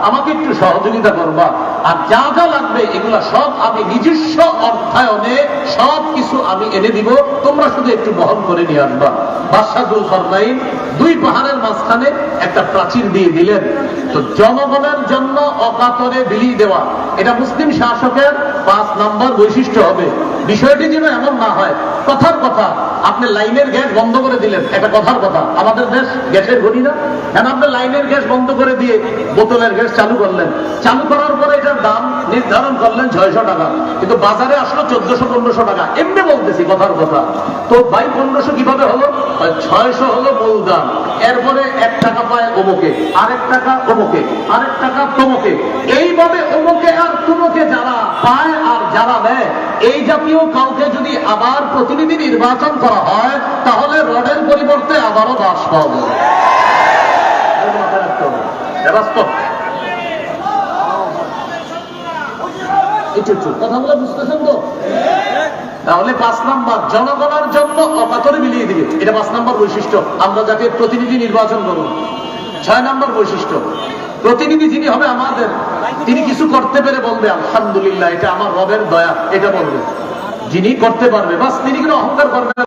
আমাকে একটু সহযোগিতা করবা, আর যা যা লাগবে এগুলা সব আমি নিজস্ব অর্থায়নে সব কিছু আমি এনে দিব, তোমরা শুধু একটু বহন করে নিয়ে আসবা। বাদশাহ যুলকারনাইন দুই পাহাড়ের মাঝখানে একটা প্রাচীর দিয়ে দিলেন। তো জনগণের জন্য অকাতরে বিলিয়ে দেওয়া, এটা মুসলিম শাসকের 5 নম্বর বৈশিষ্ট্য হবে। বিষয়টি যেন এমন না হয় কথার কথা আপনি লাইনের গ্যাস বন্ধ করে দিলেন, একটা কথার কথা, আমাদের দেশ গ্যাসের ঘড়ি না, কেন আপনি লাইনের গ্যাস বন্ধ করে দিয়ে বোতলের গ্যাস চালু করলেন, চালু করার পরে এটার দাম নির্ধারণ করলেন 600 টাকা, কিন্তু বাজারে আসলো 1400-1500 টাকা, এমনি বলতেছি কথার কথা। তো ভাই 1500 কিভাবে হলো? 600 হলো মূল দাম, এরপরে 1 টাকা পায় অমুকে, আরেক টাকা অমুকে, আরেক টাকা তমুকে, এইভাবে অমুকে আর তুমুকে যারা পায় আর যারা নেয়, এই জাতীয় কাউকে যদি আবার প্রতিনিধি নির্বাচন করা হয় তাহলে রডের পরিবর্তে আবারও বাস পাবে। কথাগুলো বুঝতেছেন তো? তাহলে 5 নম্বর জনগণের জন্য অকাতরে মিলিয়ে দিবে, এটা 5 নম্বর বৈশিষ্ট্য, আমরা যাকে প্রতিনিধি নির্বাচন করব। 6 নম্বর বৈশিষ্ট্য, প্রতিনিধি যিনি হবে আমাদের, তিনি কিছু করতে পেরে বলবে আলহামদুলিল্লাহ এটা আমার রবের দয়া, এটা বলবে। যিনি করতে পারবে বাস, তিনি কিন্তু অহংকার করবে না।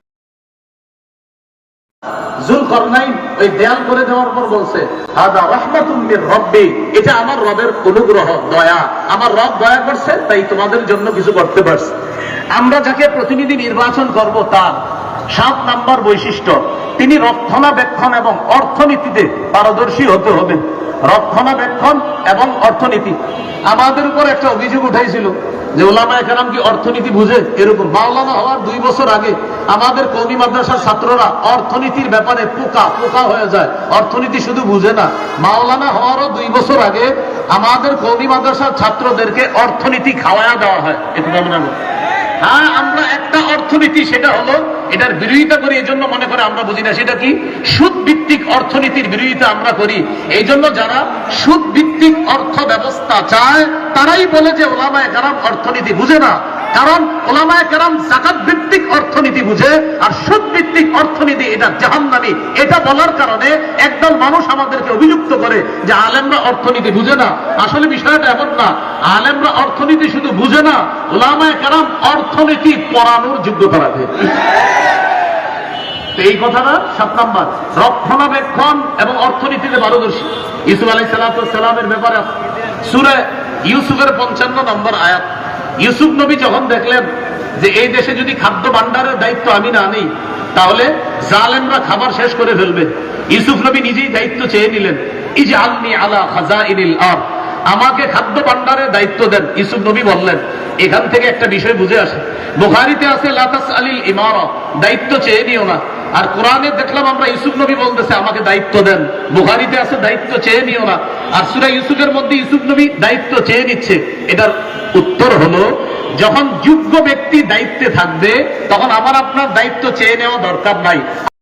যুলকারনাইন ওই দেয়াল করে দেওয়ার পর বলছে হাদা রাহমাতুম মির রাব্বি, এটা আমার রবের অনুগ্রহ, দয়া, আমার রব দয়া করছে তাই তোমাদের জন্য কিছু করতে পারছে। আমরা যাকে প্রতিনিধি নির্বাচন করব তার 7 নম্বর বৈশিষ্ট্য, তিনি রক্ষণাবেক্ষণ এবং অর্থনীতিতে পারদর্শী হতে হবে। রক্ষণাবেক্ষণ এবং অর্থনীতি, আমাদের উপর একটা অভিযোগ উঠাইছিল যে উলামায়ে কেরাম কি অর্থনীতি বুঝে, এরকম। মাওলানা হওয়ার 2 বছর আগে আমাদের কওমি মাদ্রাসার ছাত্ররা অর্থনীতির ব্যাপারে পোকা হয়ে যায়, অর্থনীতি শুধু বুঝে না। মাওলানা হওয়ারও 2 বছর আগে আমাদের কওমি মাদ্রাসার ছাত্রদেরকে অর্থনীতি খাওয়ায়া দেওয়া হয়, একটু ভাবনা। হ্যাঁ, আমরা একটা অর্থনীতি, সেটা হলো এটার বিরোধিতা করি, এই জন্য মনে করে আমরা বুঝি না। সেটা কি? সুদ ভিত্তিক অর্থনীতির বিরোধিতা আমরা করি। এই জন্য যারা সুদ ভিত্তিক অর্থ ব্যবস্থা চায় তারাই বলে যে উলামায়ে কেরাম অর্থনীতি বুঝে না, কারণ উলামায়ে কেরাম যাকাত ভিত্তিক অর্থনীতি বুঝে, আর সুদ ভিত্তিক অর্থনীতি এটা জাহান্নামী। এটা বলার কারণে একদল মানুষ আমাদেরকে অভিযুক্ত করে যে আলেমরা অর্থনীতি বুঝে না। আসলে বিষয়টা এমন না, আলেমরা অর্থনীতি শুধু বুঝে না, উলামায়ে কেরাম অর্থনীতি পড়ানোর যোগ্যতা রাখে। এই কথাটা 7 নম্বর, রক্ষণাবেক্ষণ এবং অর্থনীতিতে পারদর্শী। ইউসুফ আলাইহিস সালামের ব্যাপারে সূরা ইউসুফের 55 নম্বর আয়াত, ইউসুফ নবী যখন দেখলেন যে এই দেশে যদি খাদ্য ভান্ডারের দায়িত্ব আমি না নিই তাহলে জালেমরা খাবার শেষ করে ফেলবে, ইউসুফ নবী নিজেই দায়িত্ব চেয়ে নিলেন। ইজআলনি আলা খাজাইনিল আরদ, আমাকে খাদ্য ভান্ডারের দায়িত্ব দেন। ইউসুফ নবী বললেন, এখান থেকে একটা বিষয় বুঝে আসে, বুখারীতে আছে লা তাসআলিল ইমারা, দায়িত্ব চেয়ে নিও না। আর কোরআনে দেখলাম আমরা ইউসুফ নবী বলতেছে আমাকে দায়িত্ব দেন, বুখারীতে আছে দায়িত্ব চেয়ে নিও না। আর সূরা ইউসুফের মধ্যে ইউসুফ নবী দায়িত্ব চেয়ে নিচ্ছে। এটার উত্তর হলো, যখন যোগ্য ব্যক্তি দায়িত্বে থাকবে তখন আমার আপনার দায়িত্ব চেয়ে নেওয়া দরকার নাই।